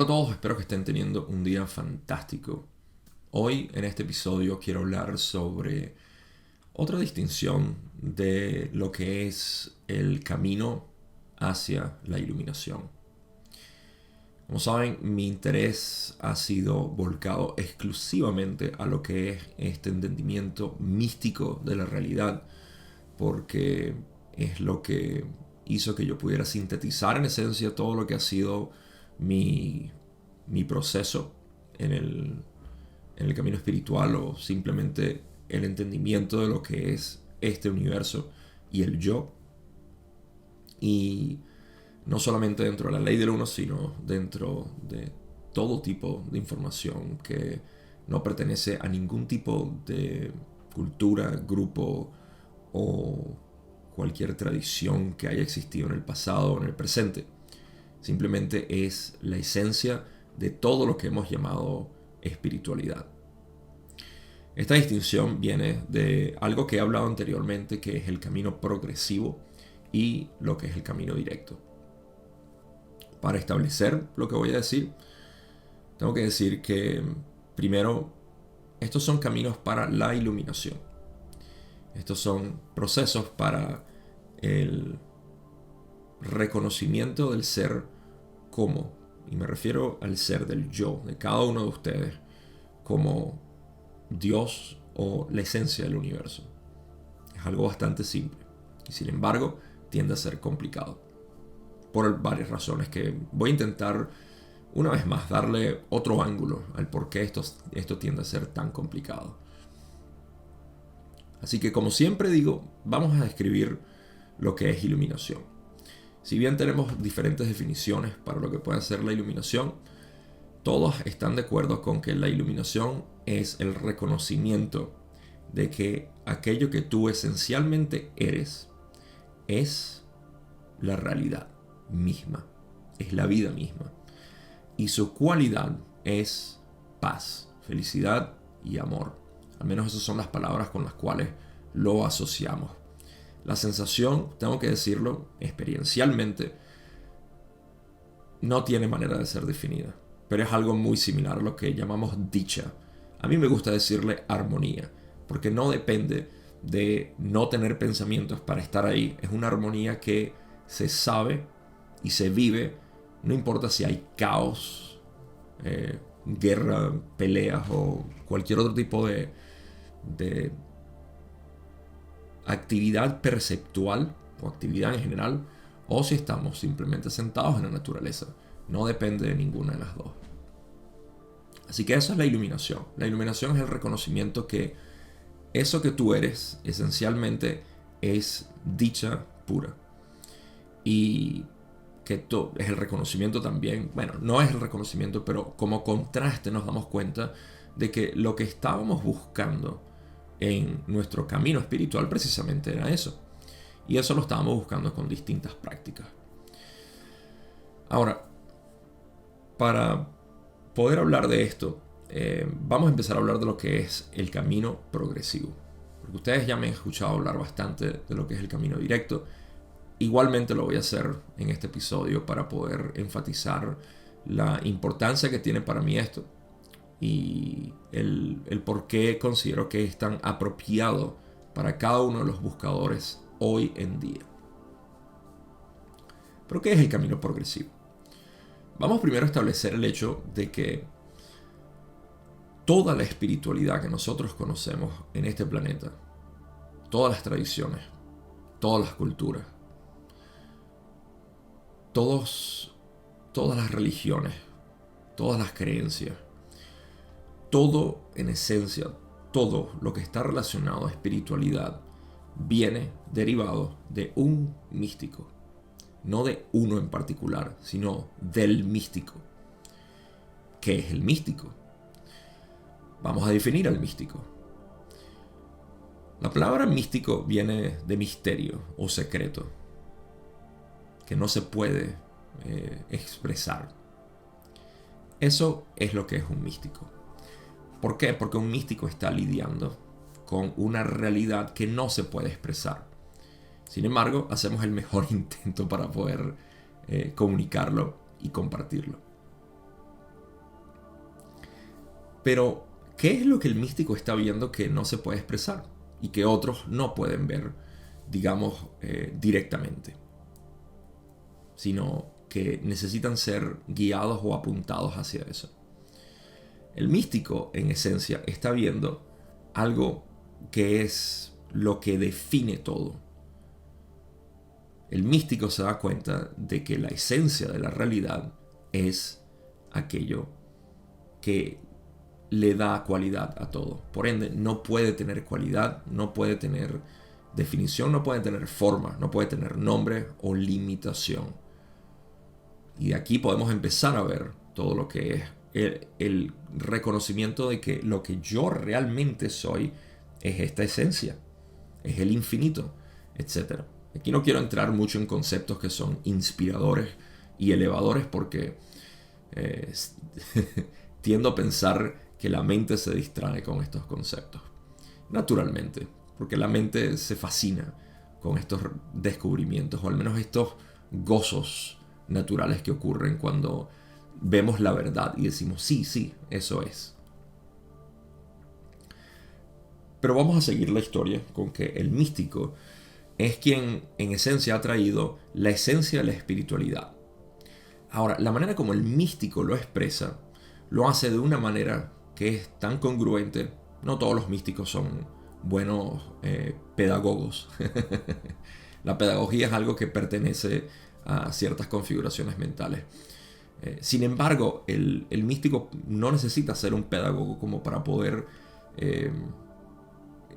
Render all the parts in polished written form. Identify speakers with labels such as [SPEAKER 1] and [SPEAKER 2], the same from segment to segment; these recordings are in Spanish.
[SPEAKER 1] Hola a todos, espero que estén teniendo un día fantástico. Hoy en este episodio quiero hablar sobre otra distinción de lo que es el camino hacia la iluminación. Como saben, mi interés ha sido volcado exclusivamente a lo que es este entendimiento místico de la realidad, porque es lo que hizo que yo pudiera sintetizar en esencia todo lo que ha sido mi proceso en el camino espiritual, o simplemente el entendimiento de lo que es este universo y el yo. Y no solamente dentro de la ley del uno, sino dentro de todo tipo de información que no pertenece a ningún tipo de cultura, grupo o cualquier tradición que haya existido en el pasado o en el presente. Simplemente es la esencia de todo lo que hemos llamado espiritualidad. Esta distinción viene de algo que he hablado anteriormente, que es el camino progresivo y lo que es el camino directo. Para establecer lo que voy a decir, tengo que decir que primero, estos son caminos para la iluminación. Estos son procesos para el reconocimiento del ser como, y me refiero al ser del yo, de cada uno de ustedes, como Dios o la esencia del universo. Es algo bastante simple y sin embargo tiende a ser complicado por varias razones que voy a intentar una vez más darle otro ángulo al por qué esto tiende a ser tan complicado. Así que, como siempre digo, vamos a describir lo que es iluminación. Si bien tenemos diferentes definiciones para lo que puede ser la iluminación, todos están de acuerdo con que la iluminación es el reconocimiento de que aquello que tú esencialmente eres es la realidad misma, es la vida misma. Y su cualidad es paz, felicidad y amor. Al menos esas son las palabras con las cuales lo asociamos. La sensación, tengo que decirlo, experiencialmente, no tiene manera de ser definida, pero es algo muy similar a lo que llamamos dicha. A mí me gusta decirle armonía, porque no depende de no tener pensamientos para estar ahí. Es una armonía que se sabe y se vive, no importa si hay caos, guerra, peleas o cualquier otro tipo de actividad perceptual o actividad en general, o si estamos simplemente sentados en la naturaleza. No depende de ninguna de las dos. Así que eso es la iluminación. La iluminación es el reconocimiento que eso que tú eres esencialmente es dicha pura. Y que esto es el reconocimiento también, bueno, no es el reconocimiento, pero como contraste nos damos cuenta de que lo que estábamos buscando en nuestro camino espiritual precisamente era eso. Y eso lo estábamos buscando con distintas prácticas. Ahora, para poder hablar de esto, vamos a empezar a hablar de lo que es el camino progresivo. Porque ustedes ya me han escuchado hablar bastante de lo que es el camino directo. Igualmente lo voy a hacer en este episodio para poder enfatizar la importancia que tiene para mí esto y el por qué considero que es tan apropiado para cada uno de los buscadores hoy en día. ¿Pero qué es el camino progresivo? Vamos primero a establecer el hecho de que toda la espiritualidad que nosotros conocemos en este planeta, todas las tradiciones, todas las culturas, todas las religiones, todas las creencias, todo en esencia, todo lo que está relacionado a espiritualidad viene derivado de un místico. No de uno en particular, sino del místico. ¿Qué es el místico? Vamos a definir al místico. La palabra místico viene de misterio o secreto, que no se puede expresar. Eso es lo que es un místico. ¿Por qué? Porque un místico está lidiando con una realidad que no se puede expresar. Sin embargo, hacemos el mejor intento para poder comunicarlo y compartirlo. Pero, ¿qué es lo que el místico está viendo que no se puede expresar y que otros no pueden ver, digamos, directamente? Sino que necesitan ser guiados o apuntados hacia eso. El místico, en esencia, está viendo algo que es lo que define todo. El místico se da cuenta de que la esencia de la realidad es aquello que le da cualidad a todo. Por ende, no puede tener cualidad, no puede tener definición, no puede tener forma, no puede tener nombre o limitación. Y de aquí podemos empezar a ver todo lo que es el reconocimiento de que lo que yo realmente soy es esta esencia, es el infinito, etc. Aquí no quiero entrar mucho en conceptos que son inspiradores y elevadores porque tiendo a pensar que la mente se distrae con estos conceptos. Naturalmente, porque la mente se fascina con estos descubrimientos, o al menos estos gozos naturales que ocurren cuando vemos la verdad y decimos, sí, eso es. Pero vamos a seguir la historia con que el místico es quien en esencia ha traído la esencia de la espiritualidad. Ahora, la manera como el místico lo expresa, lo hace de una manera que es tan congruente. No todos los místicos son buenos pedagogos. La pedagogía es algo que pertenece a ciertas configuraciones mentales. Sin embargo, el místico no necesita ser un pedagogo como para poder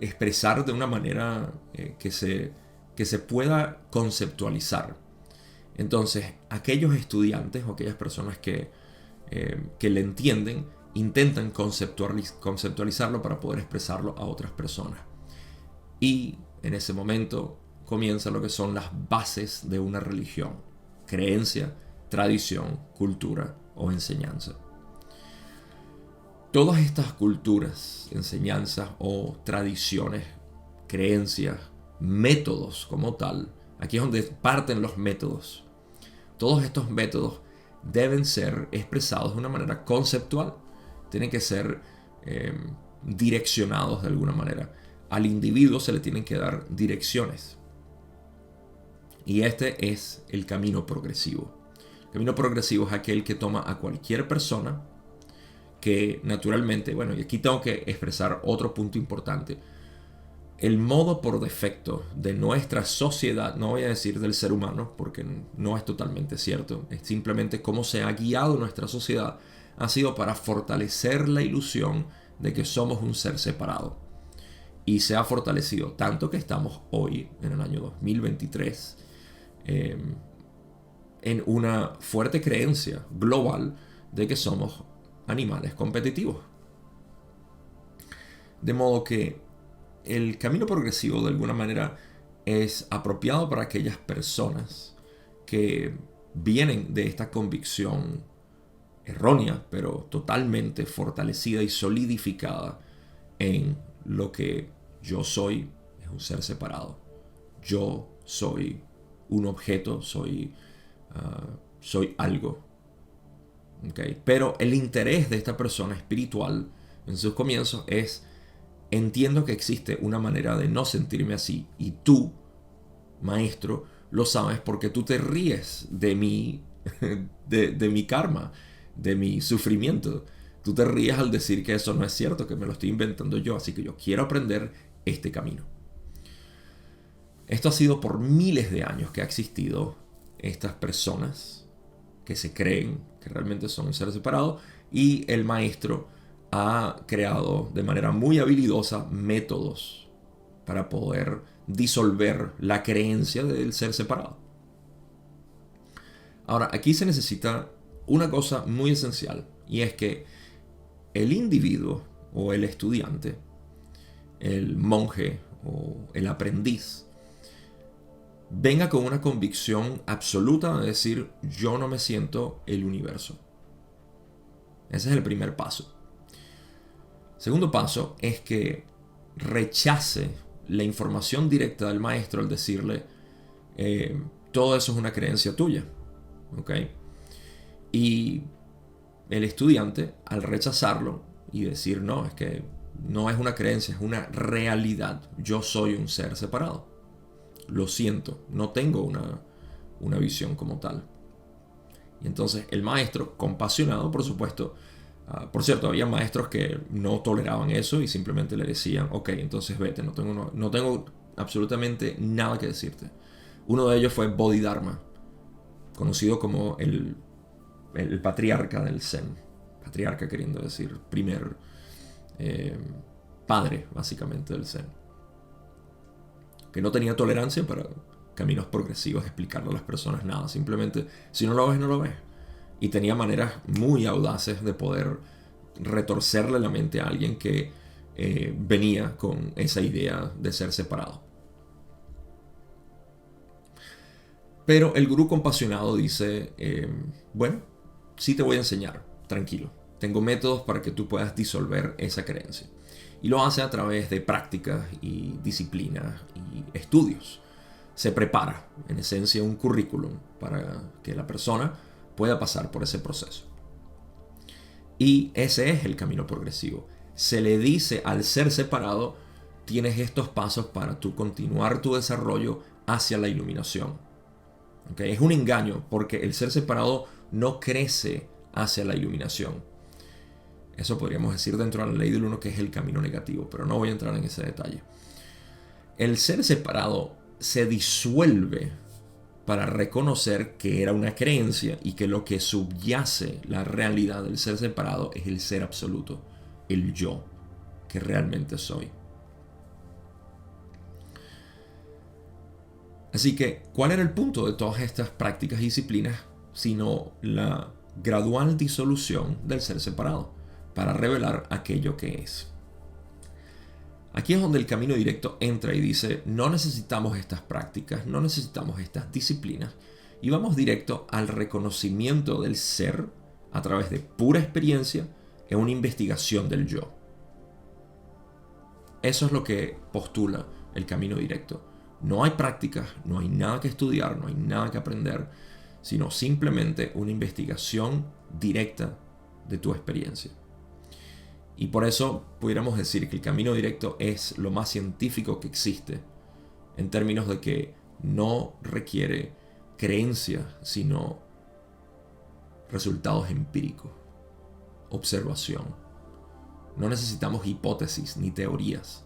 [SPEAKER 1] expresar de una manera que se pueda conceptualizar. Entonces, aquellos estudiantes o aquellas personas que le entienden, intentan conceptualizarlo para poder expresarlo a otras personas. Y en ese momento comienza lo que son las bases de una religión: creencia, tradición, cultura o enseñanza. Todas estas culturas, enseñanzas o tradiciones, creencias, métodos como tal, aquí es donde parten los métodos. Todos estos métodos deben ser expresados de una manera conceptual. Tienen que ser direccionados de alguna manera. Al individuo se le tienen que dar direcciones. Y este es el camino progresivo. El camino progresivo es aquel que toma a cualquier persona que naturalmente, bueno, y aquí tengo que expresar otro punto importante. El modo por defecto de nuestra sociedad, no voy a decir del ser humano porque no es totalmente cierto, es simplemente cómo se ha guiado nuestra sociedad, ha sido para fortalecer la ilusión de que somos un ser separado. Y se ha fortalecido tanto que estamos hoy, en el año 2023, en una fuerte creencia global de que somos animales competitivos. De modo que el camino progresivo de alguna manera es apropiado para aquellas personas que vienen de esta convicción errónea, pero totalmente fortalecida y solidificada en lo que yo soy, es un ser separado. Yo soy un objeto, soy algo. ¿Okay? Pero el interés de esta persona espiritual en sus comienzos es: entiendo que existe una manera de no sentirme así, y tú, maestro, lo sabes porque tú te ríes de mi, de mi karma, de mi sufrimiento. Tú te ríes al decir que eso no es cierto, que me lo estoy inventando yo, así que yo quiero aprender este camino. Esto ha sido por miles de años que ha existido estas personas que se creen que realmente son un ser separado, y el maestro ha creado de manera muy habilidosa métodos para poder disolver la creencia del ser separado. Ahora, aquí se necesita una cosa muy esencial, y es que el individuo o el estudiante, el monje o el aprendiz, venga con una convicción absoluta de decir: yo no me siento el universo. Ese es el primer paso. Segundo paso es que rechace la información directa del maestro al decirle: todo eso es una creencia tuya. ¿Okay? Y el estudiante, al rechazarlo, y decir, no, es que no es una creencia, es una realidad. Yo soy un ser separado. Lo siento, no tengo una visión como tal. Y entonces el maestro, compasionado, por supuesto, por cierto, había maestros que no toleraban eso y simplemente le decían, ok, entonces vete, no tengo absolutamente nada que decirte. Uno de ellos fue Bodhidharma, conocido como el patriarca del Zen. Patriarca queriendo decir primer padre, básicamente, del Zen. Que no tenía tolerancia para caminos progresivos, explicarle a las personas nada. Simplemente, si no lo ves, no lo ves. Y tenía maneras muy audaces de poder retorcerle la mente a alguien que venía con esa idea de ser separado. Pero el gurú compasionado dice, bueno, sí te voy a enseñar, tranquilo. Tengo métodos para que tú puedas disolver esa creencia. Y lo hace a través de prácticas y disciplinas y estudios. Se prepara, en esencia, un currículum para que la persona pueda pasar por ese proceso. Y ese es el camino progresivo. Se le dice al ser separado, tienes estos pasos para tú continuar tu desarrollo hacia la iluminación. ¿Okay? Es un engaño porque el ser separado no crece hacia la iluminación. Eso podríamos decir dentro de la ley del uno que es el camino negativo, pero no voy a entrar en ese detalle. El ser separado se disuelve para reconocer que era una creencia y que lo que subyace la realidad del ser separado es el ser absoluto, el yo, que realmente soy. Así que, ¿cuál era el punto de todas estas prácticas y disciplinas sino la gradual disolución del ser separado para revelar aquello que es? Aquí es donde el camino directo entra y dice, no necesitamos estas prácticas, no necesitamos estas disciplinas, y vamos directo al reconocimiento del ser a través de pura experiencia en una investigación del yo. Eso es lo que postula el camino directo. No hay prácticas, no hay nada que estudiar, no hay nada que aprender, sino simplemente una investigación directa de tu experiencia. Y por eso pudiéramos decir que el camino directo es lo más científico que existe, en términos de que no requiere creencia, sino resultados empíricos, observación. No necesitamos hipótesis ni teorías,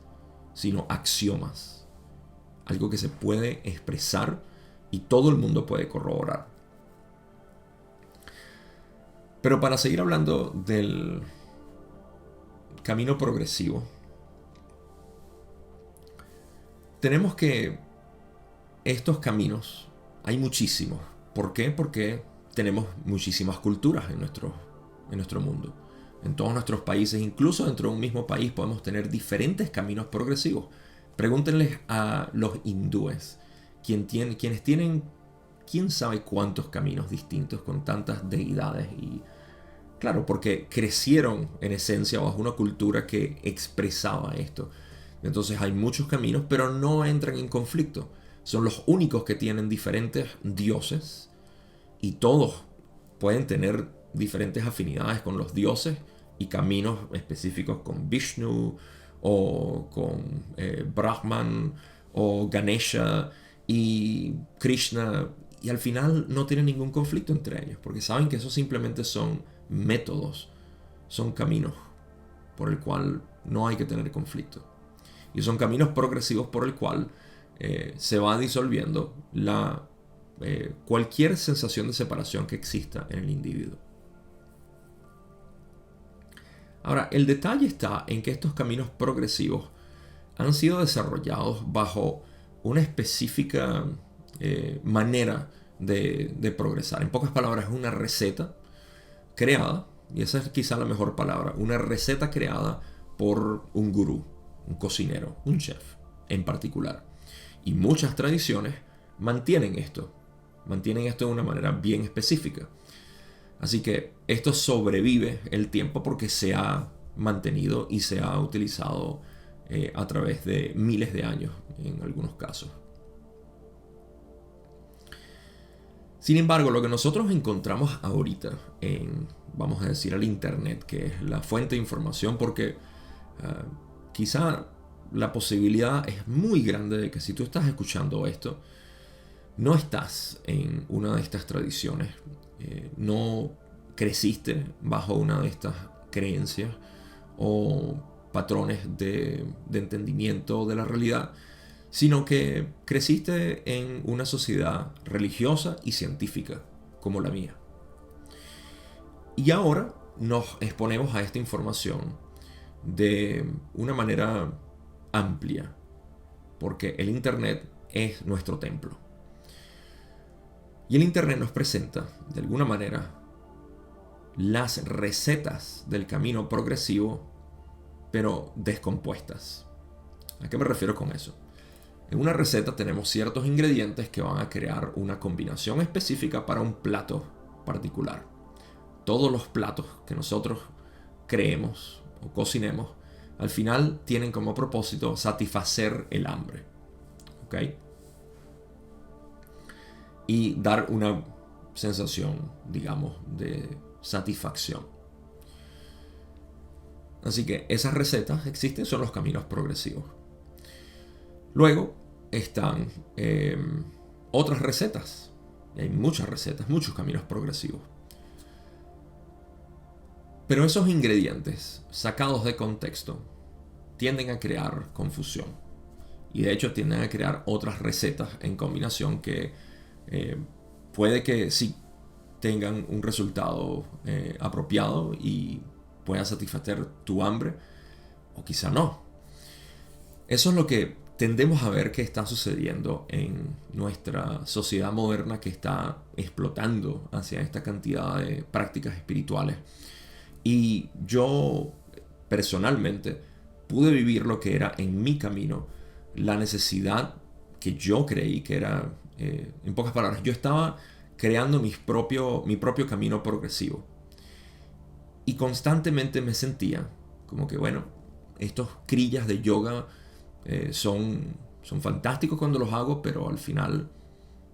[SPEAKER 1] sino axiomas. Algo que se puede expresar y todo el mundo puede corroborar. Pero para seguir hablando del camino progresivo, tenemos que estos caminos hay muchísimos. ¿Por qué? Porque tenemos muchísimas culturas en nuestro mundo. En todos nuestros países, incluso dentro de un mismo país, podemos tener diferentes caminos progresivos. Pregúntenles a los hindúes, quienes tienen quién sabe cuántos caminos distintos con tantas deidades. Y claro, porque crecieron en esencia bajo una cultura que expresaba esto. Entonces hay muchos caminos, pero no entran en conflicto. Son los únicos que tienen diferentes dioses y todos pueden tener diferentes afinidades con los dioses y caminos específicos con Vishnu o con Brahman o Ganesha y Krishna, y al final no tienen ningún conflicto entre ellos porque saben que eso simplemente son métodos, son caminos por el cual no hay que tener conflicto, y son caminos progresivos por el cual se va disolviendo cualquier sensación de separación que exista en el individuo. Ahora, el detalle está en que estos caminos progresivos han sido desarrollados bajo una específica manera de progresar. En pocas palabras, es una receta creada, y esa es quizá la mejor palabra, una receta creada por un gurú, un cocinero, un chef en particular. Y muchas tradiciones mantienen esto de una manera bien específica. Así que esto sobrevive el tiempo porque se ha mantenido y se ha utilizado a través de miles de años en algunos casos. Sin embargo, lo que nosotros encontramos ahorita vamos a decir, el Internet, que es la fuente de información, porque quizá la posibilidad es muy grande de que si tú estás escuchando esto, no estás en una de estas tradiciones, no creciste bajo una de estas creencias o patrones de entendimiento de la realidad, sino que creciste en una sociedad religiosa y científica como la mía. Y ahora nos exponemos a esta información de una manera amplia, porque el Internet es nuestro templo. Y el Internet nos presenta, de alguna manera, las recetas del camino progresivo, pero descompuestas. ¿A qué me refiero con eso? En una receta tenemos ciertos ingredientes que van a crear una combinación específica para un plato particular. Todos los platos que nosotros creemos o cocinemos, al final tienen como propósito satisfacer el hambre. ¿Ok? Y dar una sensación, digamos, de satisfacción. Así que esas recetas existen, son los caminos progresivos. Luego están otras recetas. Y hay muchas recetas, muchos caminos progresivos. Pero esos ingredientes sacados de contexto tienden a crear confusión. Y de hecho tienden a crear otras recetas en combinación que puede que sí tengan un resultado apropiado y puedan satisfacer tu hambre, o quizá no. Eso es lo que tendemos a ver que está sucediendo en nuestra sociedad moderna, que está explotando hacia esta cantidad de prácticas espirituales. Y yo personalmente pude vivir lo que era en mi camino, la necesidad que yo creí que era, en pocas palabras, yo estaba creando mi propio camino progresivo. Y constantemente me sentía como que, bueno, estos krillas de yoga son fantásticos cuando los hago, pero al final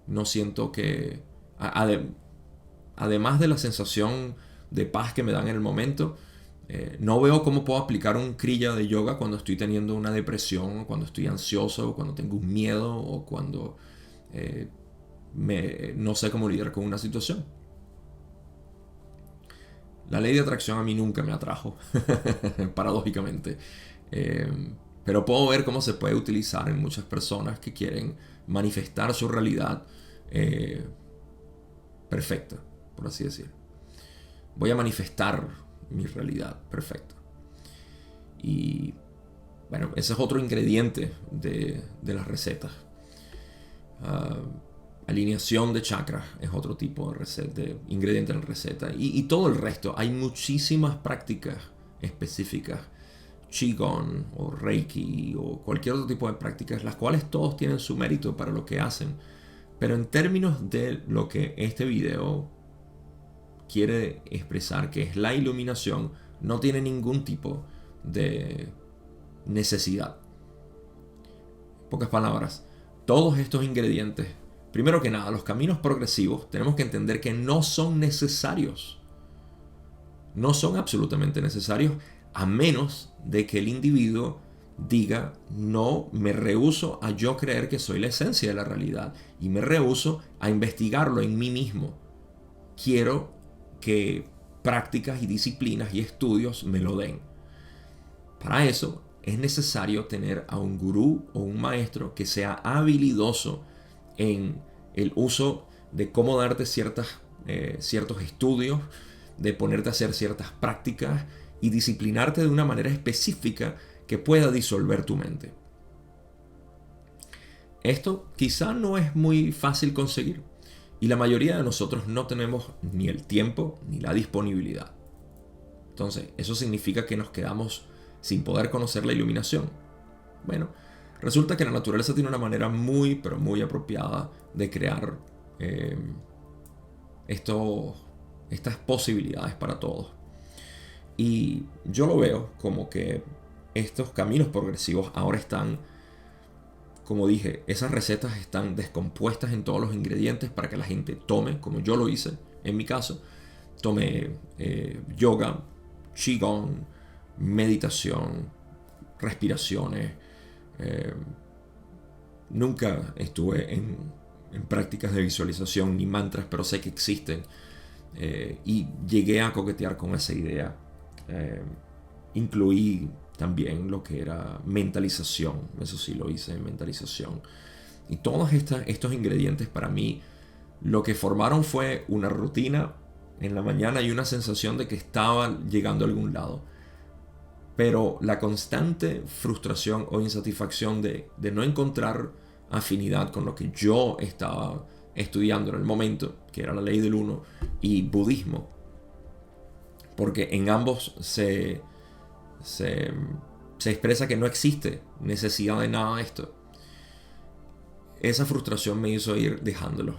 [SPEAKER 1] no siento que, además de la sensación de paz que me dan en el momento, no veo cómo puedo aplicar un kriya de yoga cuando estoy teniendo una depresión, cuando estoy ansioso, o cuando tengo un miedo, o cuando no sé cómo lidiar con una situación. La ley de atracción a mí nunca me atrajo, paradójicamente. Pero puedo ver cómo se puede utilizar en muchas personas que quieren manifestar su realidad perfecta, por así decir. Voy a manifestar mi realidad perfecta. Y bueno, ese es otro ingrediente de las recetas. Alineación de chakras es otro tipo de ingrediente en la receta. Y todo el resto. Hay muchísimas prácticas específicas. Qigong o Reiki o cualquier otro tipo de prácticas, las cuales todos tienen su mérito para lo que hacen. Pero en términos de lo que este video quiere expresar, que es la iluminación, no tiene ningún tipo de necesidad. En pocas palabras, todos estos ingredientes, primero que nada, los caminos progresivos, tenemos que entender que no son necesarios. No son absolutamente necesarios, a menos de que el individuo diga: no, me rehúso a yo creer que soy la esencia de la realidad y me rehúso a investigarlo en mí mismo. Quiero que prácticas y disciplinas y estudios me lo den. Para eso es necesario tener a un gurú o un maestro que sea habilidoso en el uso de cómo darte ciertos estudios, de ponerte a hacer ciertas prácticas y disciplinarte de una manera específica que pueda disolver tu mente. Esto quizá no es muy fácil conseguir y la mayoría de nosotros no tenemos ni el tiempo ni la disponibilidad. Entonces, eso significa que nos quedamos sin poder conocer la iluminación. Bueno, resulta que la naturaleza tiene una manera muy, pero muy apropiada de crear estas posibilidades para todos. Y yo lo veo como que estos caminos progresivos ahora están como dije, esas recetas están descompuestas en todos los ingredientes para que la gente tome, como yo lo hice en mi caso, tome yoga, qigong, meditación, respiraciones. Nunca estuve en prácticas de visualización ni mantras, pero sé que existen. Y llegué a coquetear con esa idea. Incluí también lo que era mentalización. Eso sí lo hice en mentalización. Y todos estos ingredientes para mí lo que formaron fue una rutina en la mañana y una sensación de que estaba llegando a algún lado. Pero la constante frustración o insatisfacción de no encontrar afinidad con lo que yo estaba estudiando en el momento, que era la ley del uno, y budismo, porque en ambos se expresa que no existe necesidad de nada de esto. Esa frustración me hizo ir dejándolos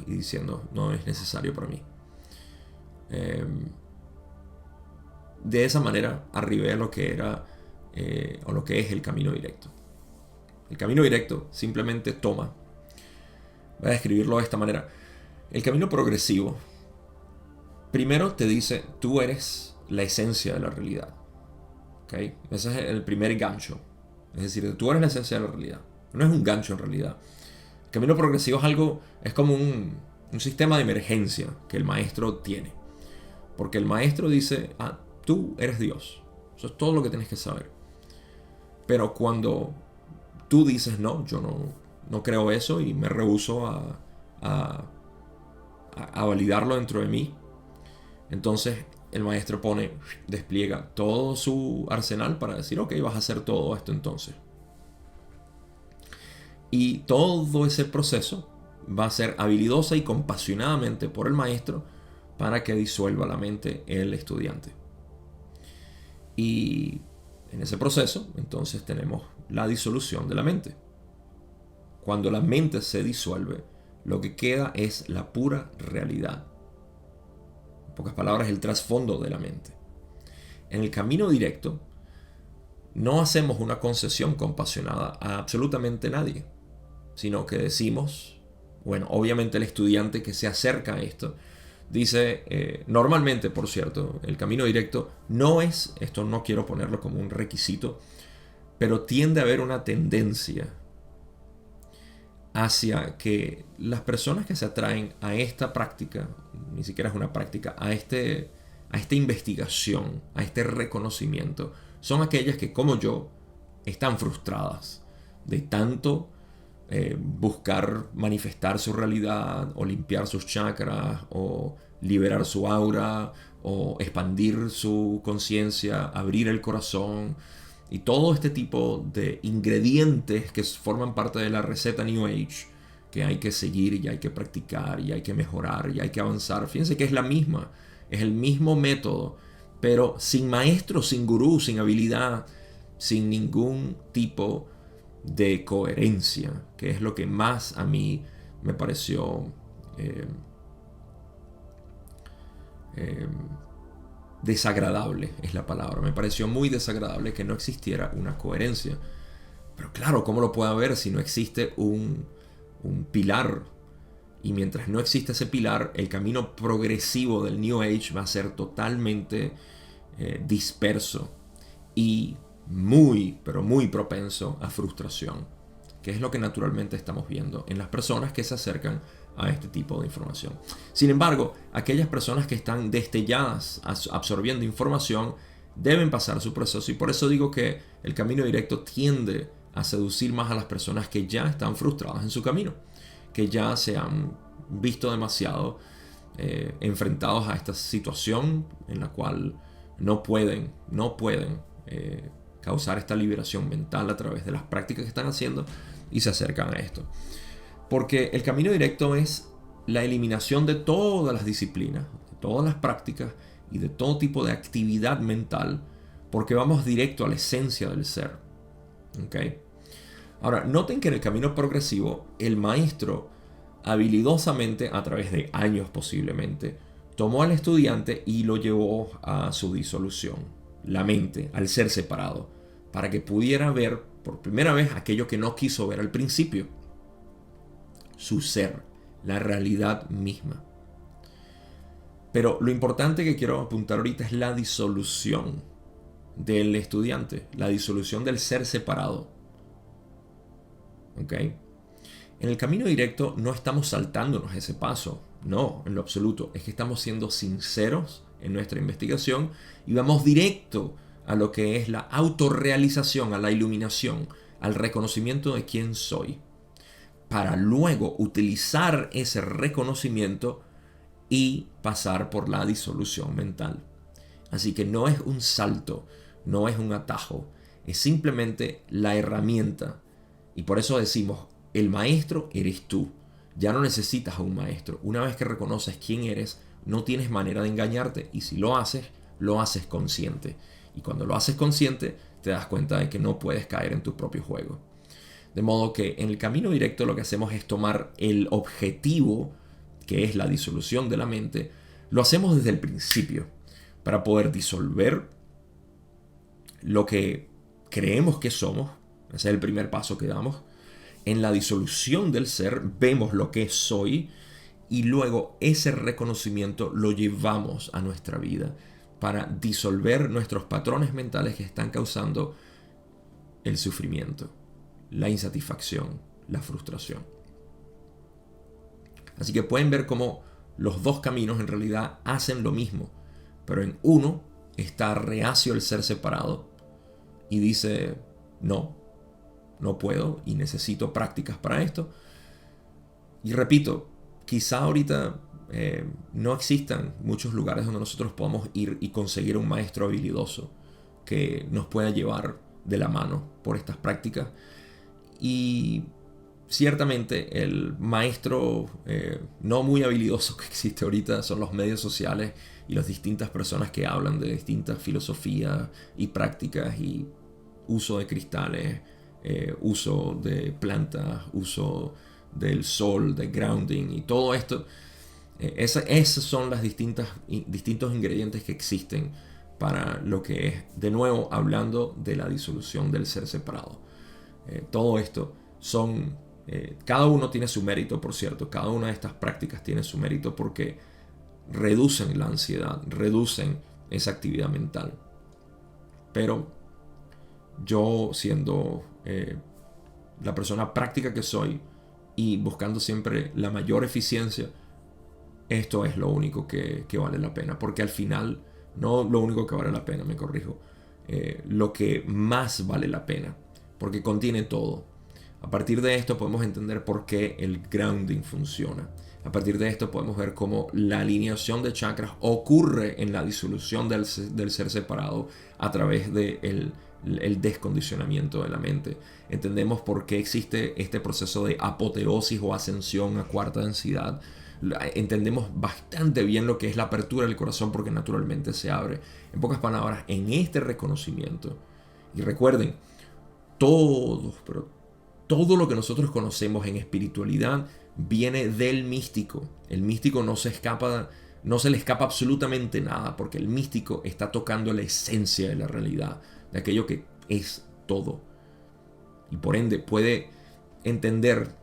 [SPEAKER 1] y diciendo, no es necesario para mí. De esa manera arribé a lo que era o lo que es el camino directo. El camino directo simplemente toma. Voy a describirlo de esta manera. El camino progresivo primero te dice, tú eres la esencia de la realidad. ¿Okay? Ese es el primer gancho. Es decir, tú eres la esencia de la realidad. No es un gancho en realidad. El camino progresivo es como un sistema de emergencia que el maestro tiene. Porque el maestro dice, tú eres Dios. Eso es todo lo que tienes que saber. Pero cuando tú dices, no, yo no creo eso y me rehúso a validarlo dentro de mí, entonces el maestro despliega todo su arsenal para decir, ok, vas a hacer todo esto entonces. Y todo ese proceso va a ser habilidosa y compasionadamente por el maestro para que disuelva la mente el estudiante. Y en ese proceso, entonces tenemos la disolución de la mente. Cuando la mente se disuelve, lo que queda es la pura realidad. En pocas palabras, el trasfondo de la mente. En el camino directo, no hacemos una concesión compasionada a absolutamente nadie, sino que decimos, bueno, obviamente el estudiante que se acerca a esto, dice, normalmente, por cierto, el camino directo no es, esto no quiero ponerlo como un requisito, pero tiende a haber una tendencia hacia que las personas que se atraen a esta práctica, ni siquiera es una práctica, a esta investigación, a este reconocimiento, son aquellas que, como yo, están frustradas de tanto buscar manifestar su realidad o limpiar sus chakras o liberar su aura o expandir su conciencia, abrir el corazón y todo este tipo de ingredientes que forman parte de la receta New Age que hay que seguir y hay que practicar y hay que mejorar y hay que avanzar. Fíjense que es la misma, es el mismo método, pero sin maestro, sin gurú, sin habilidad, sin ningún tipo de coherencia, que es lo que más a mí me pareció desagradable, es la palabra. Me pareció muy desagradable que no existiera una coherencia. Pero claro, ¿cómo lo puede haber si no existe un pilar? Y mientras no existe ese pilar, el camino progresivo del New Age va a ser totalmente disperso y muy, pero muy propenso a frustración, que es lo que naturalmente estamos viendo en las personas que se acercan a este tipo de información. Sin embargo, aquellas personas que están destelladas absorbiendo información deben pasar su proceso, y por eso digo que el camino directo tiende a seducir más a las personas que ya están frustradas en su camino, que ya se han visto demasiado enfrentados a esta situación en la cual no pueden causar esta liberación mental a través de las prácticas que están haciendo y se acercan a esto. Porque el camino directo es la eliminación de todas las disciplinas, de todas las prácticas y de todo tipo de actividad mental, porque vamos directo a la esencia del ser. ¿Okay? Ahora, noten que en el camino progresivo, el maestro, habilidosamente, a través de años posiblemente, tomó al estudiante y lo llevó a su disolución, la mente, al ser separado, para que pudiera ver por primera vez aquello que no quiso ver al principio, su ser, la realidad misma. Pero lo importante que quiero apuntar ahorita es la disolución del estudiante, la disolución del ser separado. ¿Ok? En el camino directo no estamos saltándonos ese paso, no, en lo absoluto. Es que estamos siendo sinceros en nuestra investigación y vamos directo a lo que es la autorrealización, a la iluminación, al reconocimiento de quién soy, para luego utilizar ese reconocimiento y pasar por la disolución mental. Así que no es un salto, no es un atajo, es simplemente la herramienta. Y por eso decimos, el maestro eres tú. Ya no necesitas a un maestro. Una vez que reconoces quién eres, no tienes manera de engañarte. Y si lo haces consciente. Y cuando lo haces consciente, te das cuenta de que no puedes caer en tu propio juego. De modo que en el camino directo lo que hacemos es tomar el objetivo, que es la disolución de la mente, lo hacemos desde el principio, para poder disolver lo que creemos que somos. Ese es el primer paso que damos. En la disolución del ser vemos lo que soy y luego ese reconocimiento lo llevamos a nuestra vida para disolver nuestros patrones mentales que están causando el sufrimiento, la insatisfacción, la frustración. Así que pueden ver cómo los dos caminos en realidad hacen lo mismo, pero en uno está reacio el ser separado y dice, no puedo y necesito prácticas para esto. Y repito, quizá ahorita no existan muchos lugares donde nosotros podamos ir y conseguir un maestro habilidoso que nos pueda llevar de la mano por estas prácticas. Y ciertamente el maestro no muy habilidoso que existe ahorita son los medios sociales y las distintas personas que hablan de distintas filosofías y prácticas y uso de cristales, uso de plantas, uso del sol, de grounding y todo esto. Esos son los distintos ingredientes que existen para lo que es, de nuevo, hablando de la disolución del ser separado. Todo esto son, cada uno tiene su mérito, por cierto. Cada una de estas prácticas tiene su mérito porque reducen la ansiedad, reducen esa actividad mental. Pero yo, siendo la persona práctica que soy y buscando siempre la mayor eficiencia, esto es lo único que vale la pena. Porque al final, no lo único que vale la pena, me corrijo, lo que más vale la pena, porque contiene todo. A partir de esto podemos entender por qué el grounding funciona. A partir de esto podemos ver cómo la alineación de chakras ocurre en la disolución del ser separado a través del descondicionamiento de la mente. Entendemos por qué existe este proceso de apoteosis o ascensión a cuarta densidad. Entendemos bastante bien lo que es la apertura del corazón porque naturalmente se abre. En pocas palabras, en este reconocimiento. Y recuerden, pero todo lo que nosotros conocemos en espiritualidad viene del místico. El místico no se le escapa absolutamente nada, porque el místico está tocando la esencia de la realidad, de aquello que es todo. Y por ende puede entender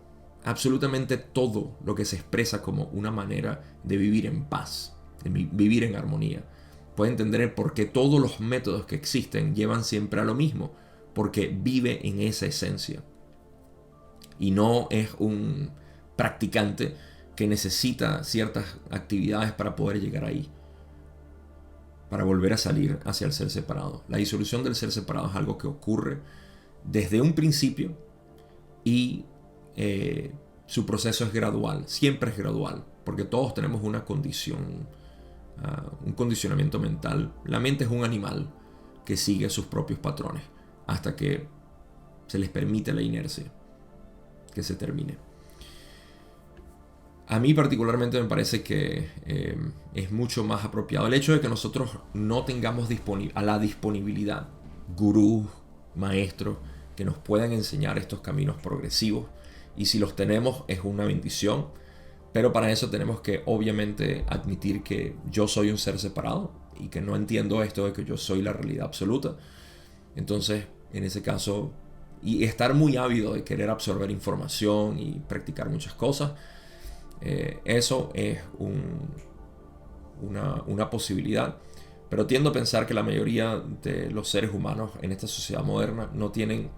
[SPEAKER 1] absolutamente todo lo que se expresa como una manera de vivir en paz, de vivir en armonía. Puede entender por qué todos los métodos que existen llevan siempre a lo mismo, porque vive en esa esencia. Y no es un practicante que necesita ciertas actividades para poder llegar ahí, para volver a salir hacia el ser separado. La disolución del ser separado es algo que ocurre desde un principio y su proceso es gradual, siempre es gradual, porque todos tenemos una condición, un condicionamiento mental. La mente es un animal que sigue sus propios patrones hasta que se les permite la inercia que se termine. A mí particularmente me parece que es mucho más apropiado el hecho de que nosotros no tengamos a la disponibilidad gurús, maestros que nos puedan enseñar estos caminos progresivos, y si los tenemos es una bendición, pero para eso tenemos que obviamente admitir que yo soy un ser separado y que no entiendo esto de que yo soy la realidad absoluta. Entonces, en ese caso, y estar muy ávido de querer absorber información y practicar muchas cosas. Eso es una posibilidad. Pero tiendo a pensar que la mayoría de los seres humanos en esta sociedad moderna no tienen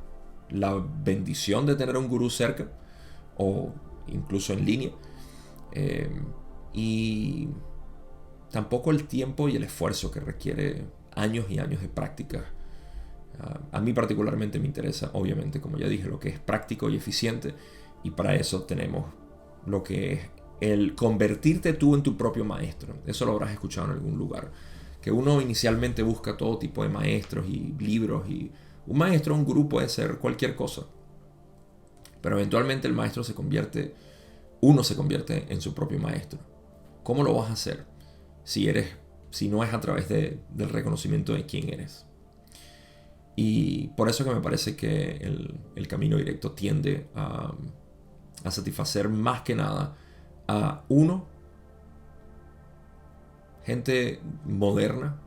[SPEAKER 1] la bendición de tener un gurú cerca o incluso en línea. Y tampoco el tiempo y el esfuerzo que requiere años y años de práctica. A mí particularmente me interesa, obviamente, como ya dije, lo que es práctico y eficiente. Y para eso tenemos lo que es el convertirte tú en tu propio maestro. Eso lo habrás escuchado en algún lugar. Que uno inicialmente busca todo tipo de maestros y libros. Y un maestro, un gurú puede ser cualquier cosa. Pero eventualmente el maestro uno se convierte en su propio maestro. ¿Cómo lo vas a hacer si no es a través del reconocimiento de quién eres? Y por eso que me parece que el camino directo tiende a satisfacer más que nada a uno, gente moderna,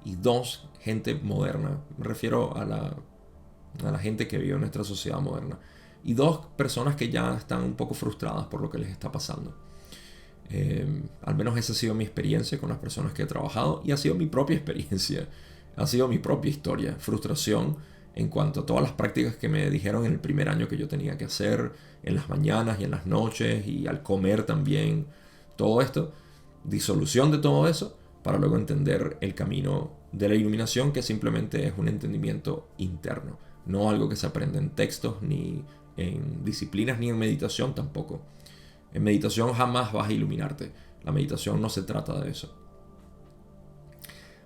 [SPEAKER 1] y dos, gente moderna. Me refiero a la gente que vive en nuestra sociedad moderna. Y dos, personas que ya están un poco frustradas por lo que les está pasando. Al menos esa ha sido mi experiencia con las personas que he trabajado y ha sido mi propia experiencia, ha sido mi propia historia, frustración en cuanto a todas las prácticas que me dijeron en el primer año que yo tenía que hacer en las mañanas y en las noches y al comer también, todo esto, disolución de todo eso para luego entender el camino de la iluminación, que simplemente es un entendimiento interno, no algo que se aprende en textos ni en disciplinas ni en meditación tampoco. En meditación jamás vas a iluminarte. La meditación no se trata de eso.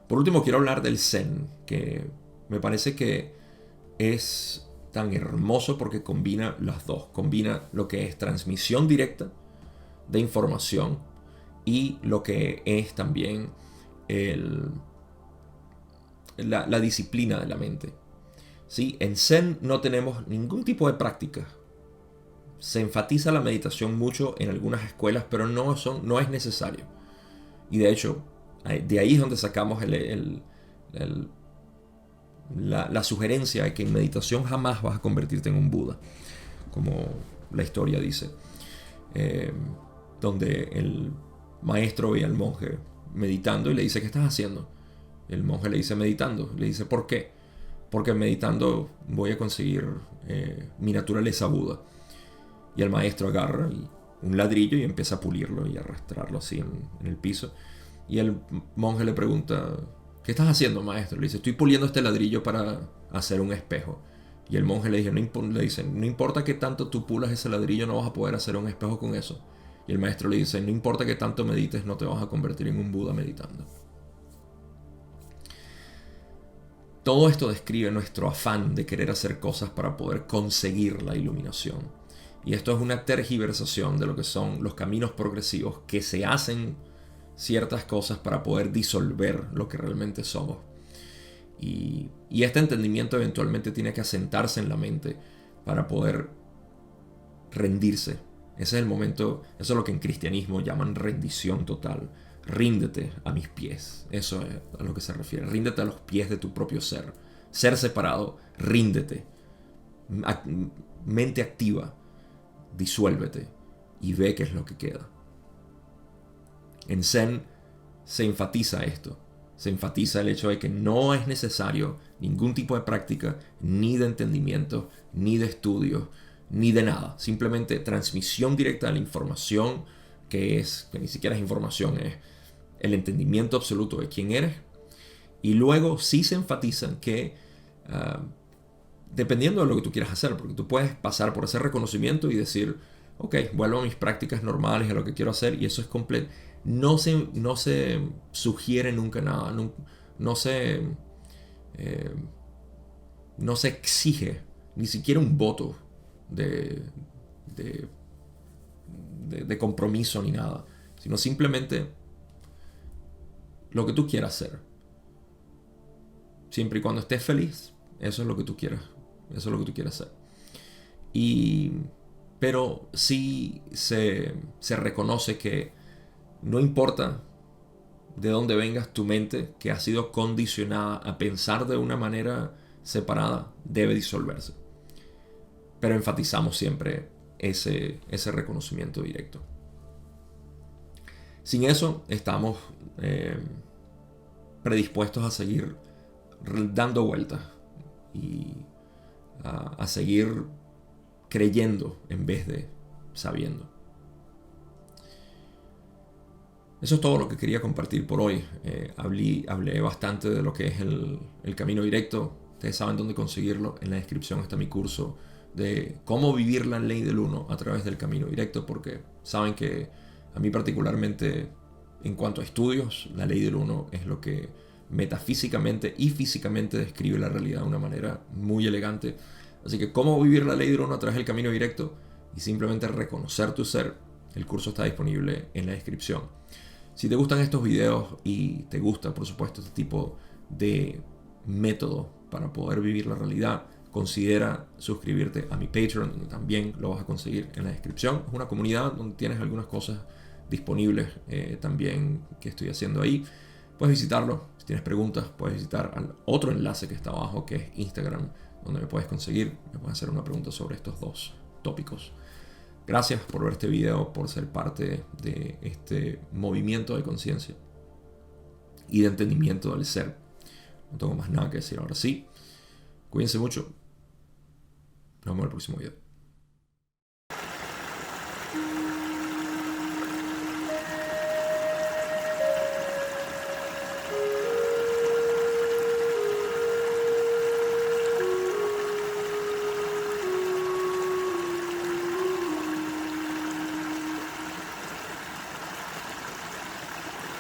[SPEAKER 1] Por último, quiero hablar del Zen, que me parece que es tan hermoso porque combina las dos. Combina lo que es transmisión directa de información y lo que es también la disciplina de la mente. ¿Sí? En Zen no tenemos ningún tipo de práctica. Se enfatiza la meditación mucho en algunas escuelas, pero no es necesario. Y de hecho, de ahí es donde sacamos la sugerencia de que en meditación jamás vas a convertirte en un Buda, como la historia dice. Donde el maestro ve al monje meditando y le dice: ¿qué estás haciendo? El monje le dice: meditando. Le dice: ¿por qué? Porque meditando voy a conseguir mi naturaleza Buda. Y el maestro agarra un ladrillo y empieza a pulirlo y arrastrarlo así en el piso. Y el monje le pregunta: ¿qué estás haciendo, maestro? Le dice: estoy puliendo este ladrillo para hacer un espejo. Y el monje le dice: no importa que tanto tú pulas ese ladrillo, no vas a poder hacer un espejo con eso. Y el maestro le dice: no importa que tanto medites, no te vas a convertir en un Buda meditando. Todo esto describe nuestro afán de querer hacer cosas para poder conseguir la iluminación. Y esto es una tergiversación de lo que son los caminos progresivos, que se hacen ciertas cosas para poder disolver lo que realmente somos. Y este entendimiento eventualmente tiene que asentarse en la mente para poder rendirse. Ese es el momento, eso es lo que en cristianismo llaman rendición total. Ríndete a mis pies. Eso es a lo que se refiere. Ríndete a los pies de tu propio ser. Ser separado, ríndete. Mente activa. Disuélvete y ve qué es lo que queda. En Zen se enfatiza esto. Se enfatiza el hecho de que no es necesario ningún tipo de práctica, ni de entendimiento, ni de estudio, ni de nada. Simplemente transmisión directa de la información, que ni siquiera es información, es el entendimiento absoluto de quién eres. Y luego sí se enfatiza que dependiendo de lo que tú quieras hacer, porque tú puedes pasar por ese reconocimiento y decir: ok, vuelvo a mis prácticas normales, a lo que quiero hacer, y eso es completo. No se sugiere nunca nada, no se exige ni siquiera un voto de compromiso ni nada, sino simplemente lo que tú quieras hacer. Siempre y cuando estés feliz, eso es lo que tú quieras. Eso es lo que tú quieres hacer. Pero sí se reconoce que no importa de dónde vengas, tu mente, que ha sido condicionada a pensar de una manera separada, debe disolverse. pero enfatizamos siempre ese reconocimiento directo. Sin eso, estamos predispuestos a seguir dando vueltas y a seguir creyendo en vez de sabiendo. Eso es todo lo que quería compartir por hoy. Hablé bastante de lo que es el camino directo. Ustedes saben dónde conseguirlo. En la descripción está mi curso de cómo vivir la ley del uno a través del camino directo, porque saben que a mí particularmente, en cuanto a estudios, la ley del uno es lo que metafísicamente y físicamente describe la realidad de una manera muy elegante. Así que cómo vivir la ley del uno a través del camino directo y simplemente reconocer tu ser. El curso está disponible en la descripción. Si te gustan estos videos y te gusta, por supuesto, este tipo de método para poder vivir la realidad, considera suscribirte a mi Patreon, donde también lo vas a conseguir en la descripción. Es una comunidad donde tienes algunas cosas disponibles también que estoy haciendo ahí. Puedes visitarlo. Si tienes preguntas, puedes visitar al otro enlace que está abajo, que es Instagram, donde me puedes conseguir. Me puedes hacer una pregunta sobre estos dos tópicos. Gracias por ver este video, por ser parte de este movimiento de conciencia y de entendimiento del ser. No tengo más nada que decir ahora sí. Cuídense mucho. Nos vemos en el próximo video.